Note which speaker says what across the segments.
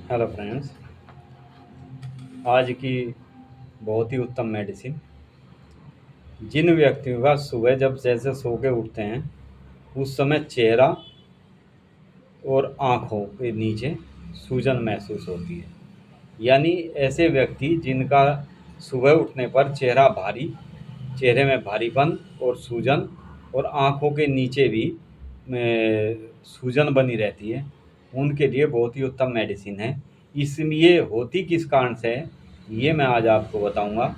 Speaker 1: Hello friends. आज की बहुत ही उत्तम मेडिसिन। जिन व्यक्तियों का सुबह जब जैसे सो के उठते हैं उस समय चेहरा और आँखों के नीचे सूजन महसूस होती है, यानी ऐसे व्यक्ति जिनका सुबह उठने पर चेहरे में भारीपन और सूजन और आँखों के नीचे भी सूजन बनी रहती है, उनके लिए बहुत ही उत्तम मेडिसिन है। इसलिए होती किस कारण से है, ये मैं आज आपको बताऊंगा।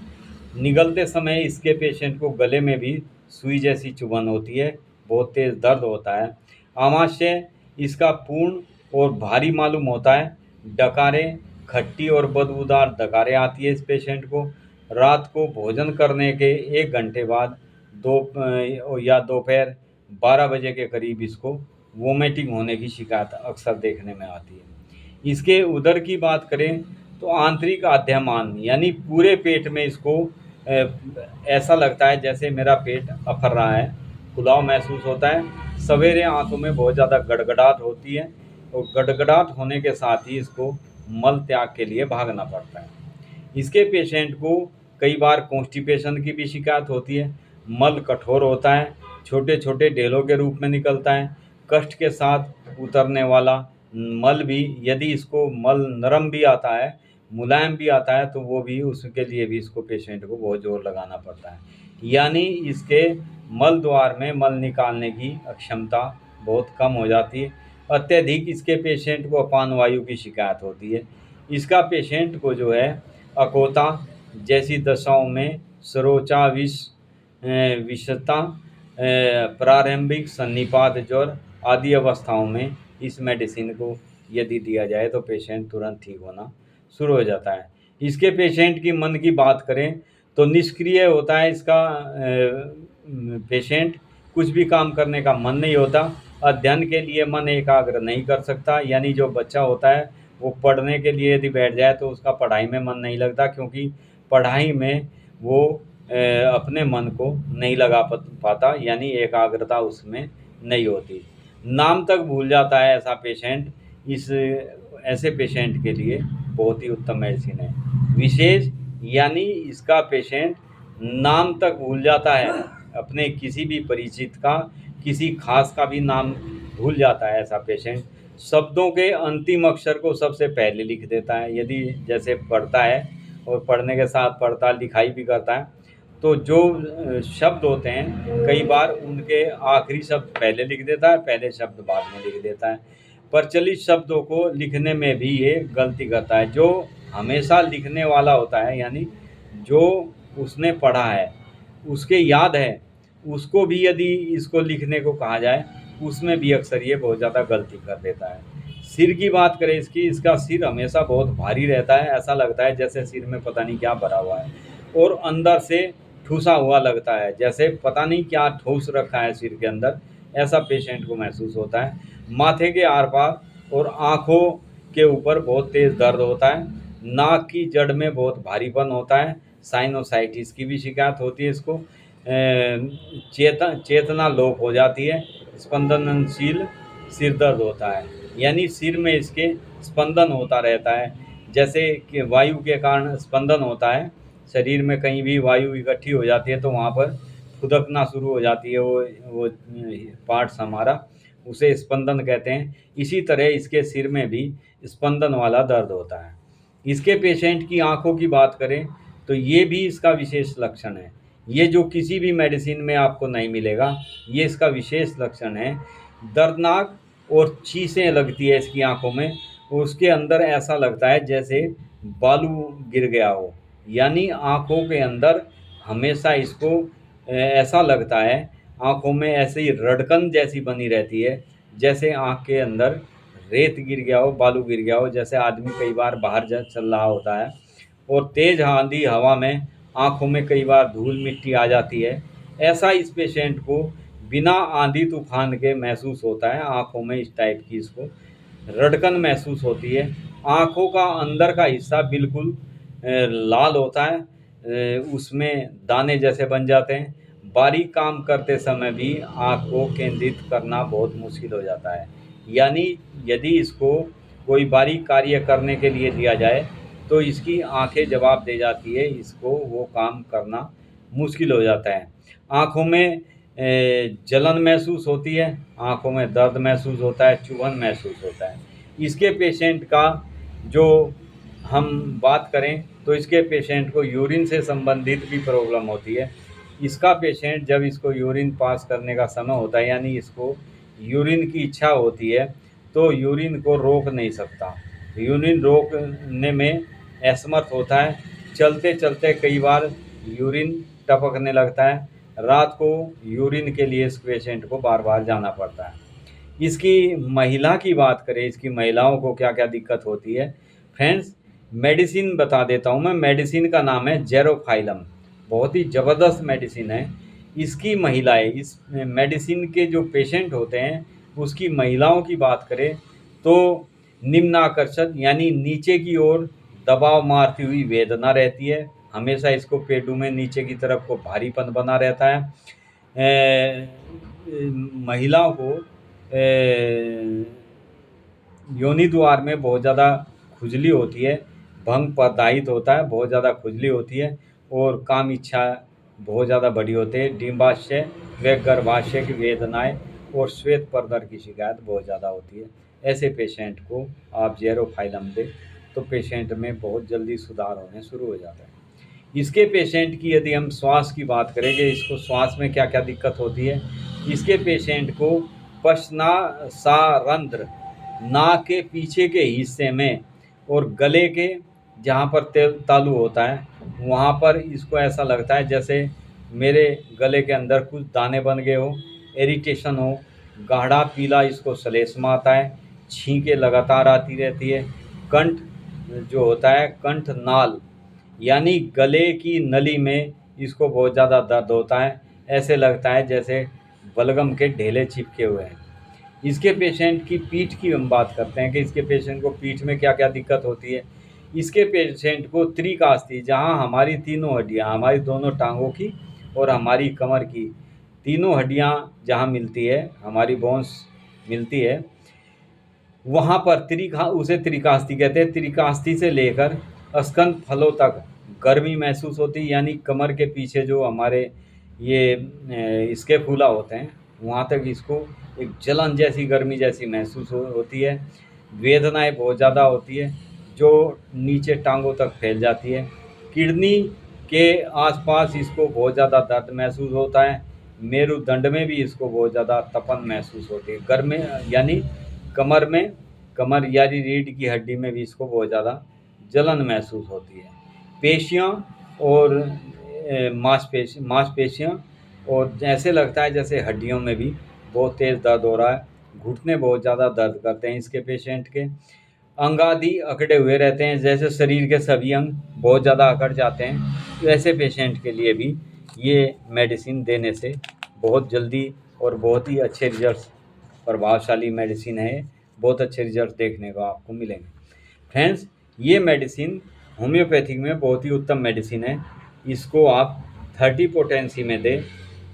Speaker 1: निगलते समय इसके पेशेंट को गले में भी सुई जैसी चुभन होती है, बहुत तेज़ दर्द होता है। आमाशय इसका पूर्ण और भारी मालूम होता है। डकारें, खट्टी और बदबूदार डकारें आती है इस पेशेंट को। रात को भोजन करने के 1 घंटे बाद या दोपहर 12 बजे के करीब इसको वोमिटिंग होने की शिकायत अक्सर देखने में आती है। इसके उदर की बात करें तो आंतरिक आद्यमान यानी पूरे पेट में इसको ऐसा लगता है जैसे मेरा पेट अफर रहा है, फुलाव महसूस होता है। सवेरे आंतों में बहुत ज़्यादा गड़गड़ाहट होती है और गड़गड़ाहट होने के साथ ही इसको मल त्याग के लिए भागना पड़ता है। इसके पेशेंट को कई बार कॉन्स्टिपेशन की भी शिकायत होती है। मल कठोर होता है, छोटे छोटे ढेलों के रूप में निकलता है। कष्ट के साथ उतरने वाला मल भी, यदि इसको मल नरम भी आता है, मुलायम भी आता है, तो वो भी उसके लिए भी इसको पेशेंट को बहुत जोर लगाना पड़ता है। यानी इसके मल द्वार में मल निकालने की क्षमता बहुत कम हो जाती है। अत्यधिक इसके पेशेंट को अपान वायु की शिकायत होती है। इसका पेशेंट को जो है अकोता जैसी दशाओं में सरोचा विषता, प्रारंभिक सन्निपात ज्वर आदि अवस्थाओं में इस मेडिसिन को यदि दिया जाए तो पेशेंट तुरंत ठीक होना शुरू हो जाता है। इसके पेशेंट की मन की बात करें तो निष्क्रिय होता है इसका पेशेंट, कुछ भी काम करने का मन नहीं होता। अध्ययन के लिए मन एकाग्र नहीं कर सकता, यानी जो बच्चा होता है वो पढ़ने के लिए यदि बैठ जाए तो उसका पढ़ाई में मन नहीं लगता, क्योंकि पढ़ाई में वो अपने मन को नहीं लगा पाता, यानी एकाग्रता उसमें नहीं होती। नाम तक भूल जाता है ऐसा पेशेंट। इस ऐसे पेशेंट के लिए बहुत ही उत्तम मेडिसिन है। विशेष यानी इसका पेशेंट नाम तक भूल जाता है, अपने किसी भी परिचित का, किसी खास का भी नाम भूल जाता है ऐसा पेशेंट। शब्दों के अंतिम अक्षर को सबसे पहले लिख देता है, यदि जैसे पढ़ता है और पढ़ने के साथ पढ़ता लिखाई भी करता है तो जो शब्द होते हैं कई बार उनके आखिरी शब्द पहले लिख देता है, पहले शब्द बाद में लिख देता है। प्रचलित शब्दों को लिखने में भी ये गलती करता है। जो हमेशा लिखने वाला होता है, यानी जो उसने पढ़ा है, उसके याद है, उसको भी यदि इसको लिखने को कहा जाए उसमें भी अक्सर ये बहुत ज़्यादा गलती कर देता है। सिर की बात करें इसका सिर हमेशा बहुत भारी रहता है, ऐसा लगता है जैसे सिर में पता नहीं क्या भरा हुआ है और अंदर से ठूसा हुआ लगता है, जैसे पता नहीं क्या ठूस रखा है सिर के अंदर, ऐसा पेशेंट को महसूस होता है। माथे के आर पार और आँखों के ऊपर बहुत तेज़ दर्द होता है। नाक की जड़ में बहुत भारीपन होता है। साइनोसाइटिस की भी शिकायत होती है इसको। चेतना लोप हो जाती है। स्पंदनशील सिर दर्द होता है, यानी सिर में इसके स्पंदन होता रहता है, जैसे कि वायु के कारण स्पंदन होता है। शरीर में कहीं भी वायु इकट्ठी हो जाती है तो वहाँ पर खुदकना शुरू हो जाती है, वो पार्ट्स हमारा, उसे स्पंदन कहते हैं। इसी तरह इसके सिर में भी स्पंदन वाला दर्द होता है। इसके पेशेंट की आँखों की बात करें तो ये भी इसका विशेष लक्षण है। ये जो किसी भी मेडिसिन में आपको नहीं मिलेगा, ये इसका विशेष लक्षण है। दर्दनाक और चीसें लगती है इसकी आँखों में, उसके अंदर ऐसा लगता है जैसे बालू गिर गया हो, यानी आँखों के अंदर हमेशा इसको ऐसा लगता है, आँखों में ऐसे ही रड़कन जैसी बनी रहती है, जैसे आँख के अंदर रेत गिर गया हो, बालू गिर गया हो, जैसे आदमी कई बार बाहर चल रहा होता है और तेज़ आंधी हवा में आँखों में कई बार धूल मिट्टी आ जाती है, ऐसा इस पेशेंट को बिना आंधी तूफान के महसूस होता है। आँखों में इस टाइप की इसको रड़कन महसूस होती है। आँखों का अंदर का हिस्सा बिल्कुल लाल होता है, उसमें दाने जैसे बन जाते हैं। बारीक काम करते समय भी आँख को केंद्रित करना बहुत मुश्किल हो जाता है, यानी यदि इसको कोई बारीक कार्य करने के लिए दिया जाए तो इसकी आंखें जवाब दे जाती है, इसको वो काम करना मुश्किल हो जाता है। आँखों में जलन महसूस होती है, आँखों में दर्द महसूस होता है, चुभन महसूस होता है। इसके पेशेंट का जो हम बात करें तो इसके पेशेंट को यूरिन से संबंधित भी प्रॉब्लम होती है। इसका पेशेंट जब इसको यूरिन पास करने का समय होता है, यानी इसको यूरिन की इच्छा होती है, तो यूरिन को रोक नहीं सकता, यूरिन रोकने में असमर्थ होता है। चलते चलते कई बार यूरिन टपकने लगता है, रात को यूरिन के लिए इस पेशेंट को बार बार जाना पड़ता है। इसकी महिला की बात करें, इसकी महिलाओं को क्या क्या दिक्कत होती है फ्रेंड्स, मेडिसिन बता देता हूँ मैं। मेडिसिन का नाम है जेरोफाइलम, बहुत ही ज़बरदस्त मेडिसिन है। इसकी महिलाएं, इस मेडिसिन के जो पेशेंट होते हैं उसकी महिलाओं की बात करें तो निम्नाकर्षक यानी नीचे की ओर दबाव मारती हुई वेदना रहती है, हमेशा इसको पेटू में नीचे की तरफ को भारीपन बना रहता है। महिलाओं को योनि द्वार में बहुत ज़्यादा खुजली होती है, भंग प्रदाहित होता है, बहुत ज़्यादा खुजली होती है और काम इच्छा बहुत ज़्यादा बड़ी होती है। डिम्बाशय व गर्भाशय की वेदनाएं और श्वेत प्रदर की शिकायत बहुत ज़्यादा होती है। ऐसे पेशेंट को आप जेरोफाइलम दें तो पेशेंट में बहुत जल्दी सुधार होने शुरू हो जाता है। इसके पेशेंट की यदि हम श्वास की बात करेंगे, इसको श्वास में क्या क्या दिक्कत होती है, इसके पेशेंट को पश्नासारंध्र, नाक के पीछे के हिस्से में और गले के जहाँ पर तेल तालू होता है वहाँ पर इसको ऐसा लगता है जैसे मेरे गले के अंदर कुछ दाने बन गए हो, इरिटेशन हो, गाढ़ा पीला इसको श्लेष्मा आता है, छींकें लगातार आती रहती है। कंठ जो होता है, कंठ नाल यानी गले की नली में इसको बहुत ज़्यादा दर्द होता है, ऐसे लगता है जैसे बलगम के ढेले चिपके हुए हैं। इसके पेशेंट की पीठ की हम बात करते हैं कि इसके पेशेंट को पीठ में क्या क्या दिक्कत होती है। इसके पेशेंट को त्रिकास्ती, जहां हमारी तीनों हड्डियां, हमारी दोनों टांगों की और हमारी कमर की तीनों हड्डियां जहां मिलती है, हमारी बोन्स मिलती है, वहाँ पर उसे त्रिकास्ती कहते हैं। त्रिकास्ती से लेकर स्कंद फलों तक गर्मी महसूस होती है, यानी कमर के पीछे जो हमारे ये इसके फूला होते हैं वहाँ तक इसको एक जलन जैसी, गर्मी जैसी महसूस होती है। वेदनाएं बहुत ज़्यादा होती है जो नीचे टांगों तक फैल जाती है। किडनी के आसपास इसको बहुत ज़्यादा दर्द महसूस होता है। मेरुदंड में भी इसको बहुत ज़्यादा तपन महसूस होती है। गर्मी यानी कमर यानी रीढ़ की हड्डी में भी इसको बहुत ज़्यादा जलन महसूस होती है। पेशियाँ और मांसपेशियाँ और ऐसे लगता है जैसे हड्डियों में भी बहुत तेज़ दर्द हो रहा है। घुटने बहुत ज़्यादा दर्द करते हैं इसके पेशेंट के। अंग आदि अकड़े हुए रहते हैं, जैसे शरीर के सभी अंग बहुत ज़्यादा अकड़ जाते हैं। तो ऐसे पेशेंट के लिए भी ये मेडिसिन देने से बहुत जल्दी और बहुत ही अच्छे रिजल्ट, प्रभावशाली मेडिसिन है, बहुत अच्छे रिजल्ट देखने को आपको मिलेंगे। फ्रेंड्स, ये मेडिसिन होम्योपैथिक में बहुत ही उत्तम मेडिसिन है। इसको आप 30 पोटेंसी में दें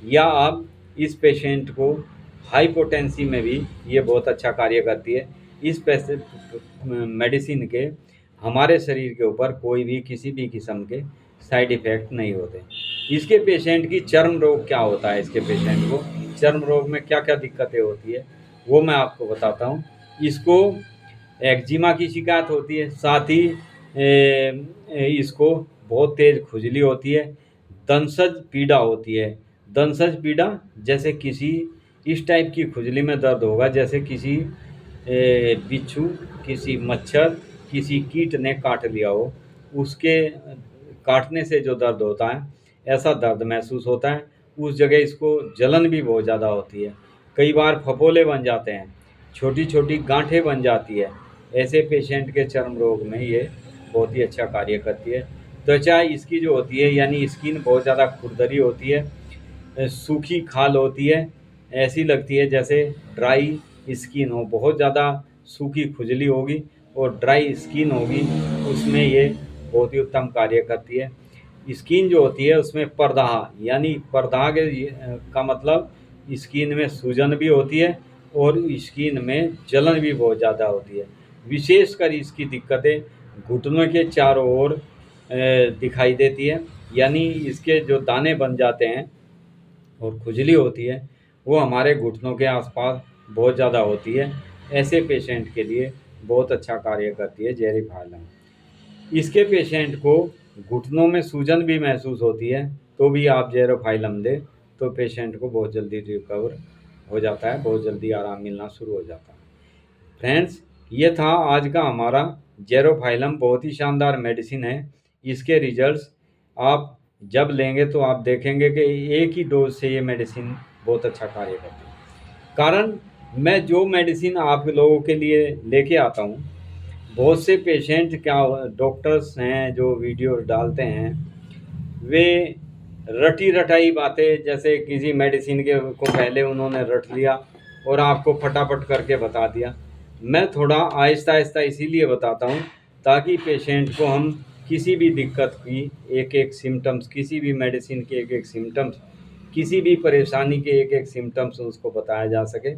Speaker 1: या आप इस पेशेंट को हाई पोटेंसी में भी ये बहुत अच्छा कार्य करती है। इस मेडिसिन के हमारे शरीर के ऊपर कोई भी किसी भी किस्म के साइड इफ़ेक्ट नहीं होते। इसके पेशेंट की चर्म रोग क्या होता है, इसके पेशेंट को चर्म रोग में क्या क्या दिक्कतें होती है वो मैं आपको बताता हूँ। इसको एक्जिमा की शिकायत होती है, साथ ही इसको बहुत तेज़ खुजली होती है, दंसज पीड़ा होती है। दंसज पीड़ा जैसे किसी इस टाइप की खुजली में दर्द होगा जैसे किसी बिच्छू, किसी मच्छर, किसी कीट ने काट लिया हो, उसके काटने से जो दर्द होता है ऐसा दर्द महसूस होता है। उस जगह इसको जलन भी बहुत ज़्यादा होती है, कई बार फफोले बन जाते हैं, छोटी छोटी गांठें बन जाती है। ऐसे पेशेंट के चर्म रोग में ये बहुत ही अच्छा कार्य करती है। त्वचा इसकी जो होती है यानी स्किन बहुत ज़्यादा खुरदरी होती है, सूखी खाल होती है, ऐसी लगती है जैसे ड्राई स्किन हो, बहुत ज़्यादा सूखी खुजली होगी और ड्राई स्किन होगी, उसमें ये बहुत ही उत्तम कार्य करती है। स्किन जो होती है उसमें परदाह यानी परदाह का मतलब स्किन में सूजन भी होती है और स्किन में जलन भी बहुत ज़्यादा होती है। विशेषकर इसकी दिक्कतें घुटनों के चारों ओर दिखाई देती है, यानी इसके जो दाने बन जाते हैं और खुजली होती है वो हमारे घुटनों के आसपास बहुत ज़्यादा होती है। ऐसे पेशेंट के लिए बहुत अच्छा कार्य करती है जेरोफाइलम। इसके पेशेंट को घुटनों में सूजन भी महसूस होती है तो भी आप जेरोफाइलम दें तो पेशेंट को बहुत जल्दी रिकवर हो जाता है, बहुत जल्दी आराम मिलना शुरू हो जाता है। फ्रेंड्स, ये था आज का हमारा जेरोफाइलम, बहुत ही शानदार मेडिसिन है। इसके रिजल्ट्स आप जब लेंगे तो आप देखेंगे कि एक ही डोज से ये मेडिसिन बहुत अच्छा कार्य करती है। कारण मैं जो मेडिसिन आप लोगों के लिए लेके आता हूँ, बहुत से पेशेंट क्या डॉक्टर्स हैं जो वीडियो डालते हैं, वे रटी रटाई बातें, जैसे किसी मेडिसिन के को पहले उन्होंने रट लिया और आपको फटाफट करके बता दिया। मैं थोड़ा आहिस्ता आहिस्ता इसीलिए बताता हूँ ताकि पेशेंट को हम किसी भी दिक्कत की एक एक सिम्टम्स, किसी भी मेडिसिन के एक एक सिम्टम्स, किसी भी परेशानी के एक एक सिम्टम्स उसको बताया जा सके,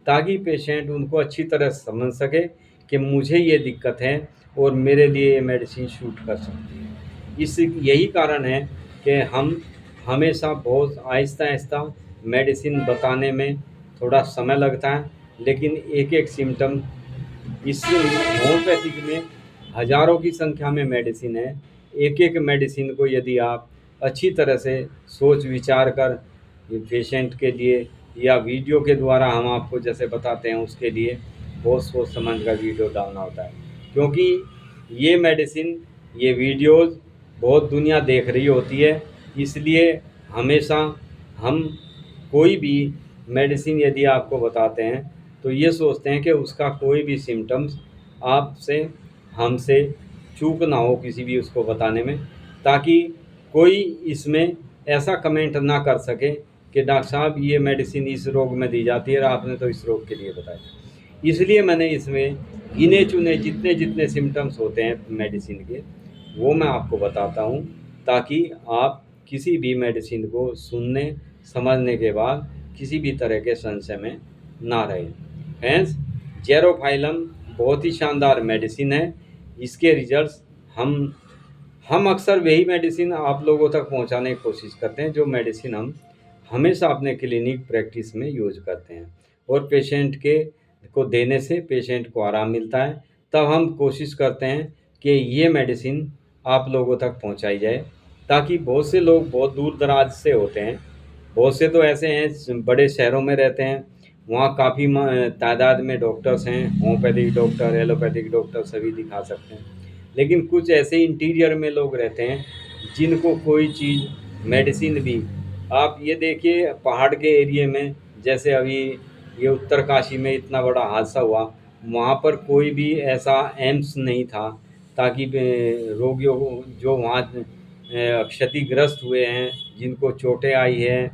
Speaker 1: ताकि पेशेंट उनको अच्छी तरह समझ सके कि मुझे ये दिक्कत है और मेरे लिए ये मेडिसिन शूट कर सकती है। यही कारण है कि हम हमेशा बहुत आहिस्ता आहिस्ता मेडिसिन बताने में थोड़ा समय लगता है, लेकिन एक एक सिम्टम, इस होम्योपैथिक में हज़ारों की संख्या में मेडिसिन है। एक एक मेडिसिन को यदि आप अच्छी तरह से सोच विचार कर पेशेंट के लिए या वीडियो के द्वारा हम आपको जैसे बताते हैं उसके लिए बहुत सोच समझ कर वीडियो डालना होता है, क्योंकि ये मेडिसिन, ये वीडियोज़ बहुत दुनिया देख रही होती है। इसलिए हमेशा हम कोई भी मेडिसिन यदि आपको बताते हैं तो ये सोचते हैं कि उसका कोई भी सिम्टम्स आपसे, हमसे चूक ना हो किसी भी उसको बताने में, ताकि कोई इसमें ऐसा कमेंट ना कर सके कि डॉक्टर साहब ये मेडिसिन इस रोग में दी जाती है और आपने तो इस रोग के लिए बताया। इसलिए मैंने इसमें गिने चुने जितने जितने सिम्टम्स होते हैं मेडिसिन के, वो मैं आपको बताता हूँ, ताकि आप किसी भी मेडिसिन को सुनने समझने के बाद किसी भी तरह के संशय में ना रहे। फ्रेंड्स, जेरोफाइलम बहुत ही शानदार मेडिसिन है। इसके रिजल्ट्स हम अक्सर वही मेडिसिन आप लोगों तक पहुंचाने की कोशिश करते हैं जो मेडिसिन हम हमेशा अपने क्लिनिक प्रैक्टिस में यूज करते हैं, और पेशेंट के को देने से पेशेंट को आराम मिलता है। तब हम कोशिश करते हैं कि ये मेडिसिन आप लोगों तक पहुंचाई जाए, ताकि बहुत से लोग बहुत दूर दराज से होते हैं, बहुत से तो ऐसे हैं बड़े शहरों में रहते हैं, वहाँ काफ़ी तादाद में डॉक्टर्स हैं, होम्योपैथिक डॉक्टर, एलोपैथिक डॉक्टर सभी दिखा सकते हैं। लेकिन कुछ ऐसे इंटीरियर में लोग रहते हैं जिनको कोई चीज़ मेडिसिन भी, आप ये देखिए पहाड़ के एरिया में, जैसे अभी ये उत्तरकाशी में इतना बड़ा हादसा हुआ, वहाँ पर कोई भी ऐसा एम्स नहीं था ताकि रोगियों को जो वहाँ क्षतिग्रस्त हुए हैं, जिनको चोटें आई हैं,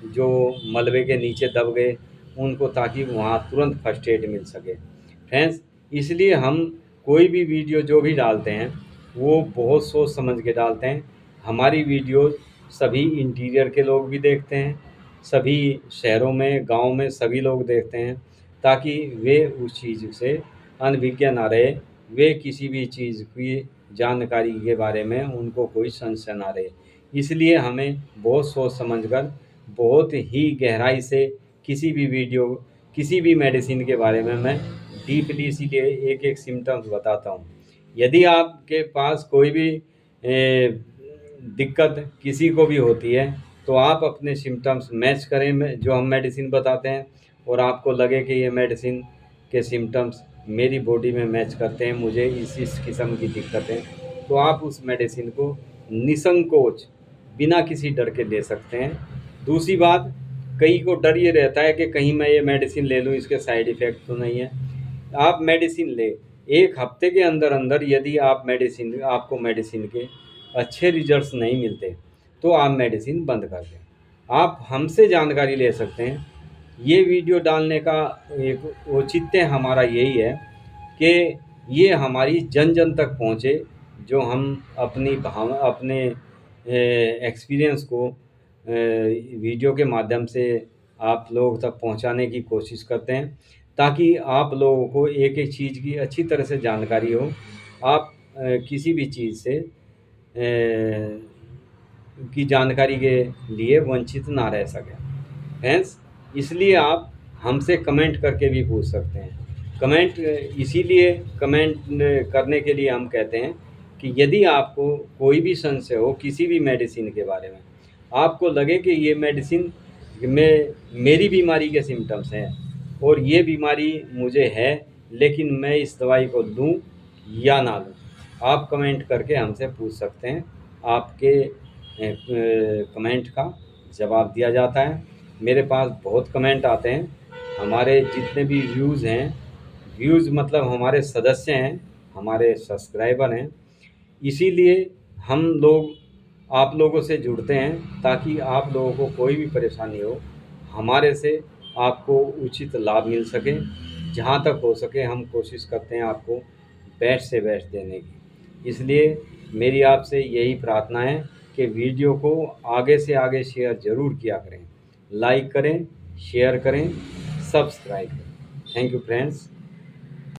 Speaker 1: जो मलबे के नीचे दब गए, उनको ताकि वहाँ तुरंत फर्स्ट एड मिल सके। फ्रेंड्स, इसलिए हम कोई भी वीडियो जो भी डालते हैं वो बहुत सोच समझ के डालते हैं। हमारी वीडियोज़ सभी इंटीरियर के लोग भी देखते हैं, सभी शहरों में, गांव में सभी लोग देखते हैं, ताकि वे उस चीज़ से अनभिज्ञ ना रहे, वे किसी भी चीज़ की जानकारी के बारे में उनको कोई संशय ना रहे। इसलिए हमें बहुत सोच समझकर, बहुत ही गहराई से किसी भी वीडियो, किसी भी मेडिसिन के बारे में मैं डीपली इसीलिए एक एक सिम्टम्स बताता हूँ। यदि आपके पास कोई भी दिक्कत किसी को भी होती है तो आप अपने सिम्टम्स मैच करें जो हम मेडिसिन बताते हैं, और आपको लगे कि ये मेडिसिन के सिम्टम्स मेरी बॉडी में मैच करते हैं, मुझे इस किस्म की दिक्कत है, तो आप उस मेडिसिन को निसंकोच बिना किसी डर के ले सकते हैं। दूसरी बात, कई को डर ये रहता है कि कहीं मैं ये मेडिसिन ले लूँ इसके साइड इफ़ेक्ट तो नहीं है। आप मेडिसिन लें, 1 हफ्ते के अंदर अंदर यदि आपको मेडिसिन के अच्छे रिजल्ट्स नहीं मिलते तो आप मेडिसिन बंद कर दें। आप हमसे जानकारी ले सकते हैं। ये वीडियो डालने का एक औचित्य हमारा यही है कि ये हमारी जन जन तक पहुँचे, जो हम अपने एक्सपीरियंस को वीडियो के माध्यम से आप लोगों तक पहुंचाने की कोशिश करते हैं, ताकि आप लोगों को एक-एक चीज़ की अच्छी तरह से जानकारी हो। आप किसी भी चीज़ से की जानकारी के लिए वंचित ना रह सकें। फ्रेंड्स, इसलिए आप हमसे कमेंट करके भी पूछ सकते हैं। कमेंट इसीलिए कमेंट करने के लिए हम कहते हैं कि यदि आपको कोई भी संशय हो किसी भी मेडिसिन के बारे में, आपको लगे कि ये मेडिसिन में मेरी बीमारी के सिम्पटम्स हैं और ये बीमारी मुझे है, लेकिन मैं इस दवाई को लूँ या ना लूँ, आप कमेंट करके हमसे पूछ सकते हैं। आपके कमेंट का जवाब दिया जाता है। मेरे पास बहुत कमेंट आते हैं। हमारे जितने भी व्यूज़ मतलब हमारे सदस्य हैं, हमारे सब्सक्राइबर हैं, इसीलिए हम लोग आप लोगों से जुड़ते हैं ताकि आप लोगों को कोई भी परेशानी हो, हमारे से आपको उचित लाभ मिल सके। जहाँ तक हो सके हम कोशिश करते हैं आपको बेस्ट से बेस्ट देने की। इसलिए मेरी आपसे यही प्रार्थना है कि वीडियो को आगे से आगे शेयर ज़रूर किया करें, लाइक करें, शेयर करें, सब्सक्राइब करें। Thank you friends.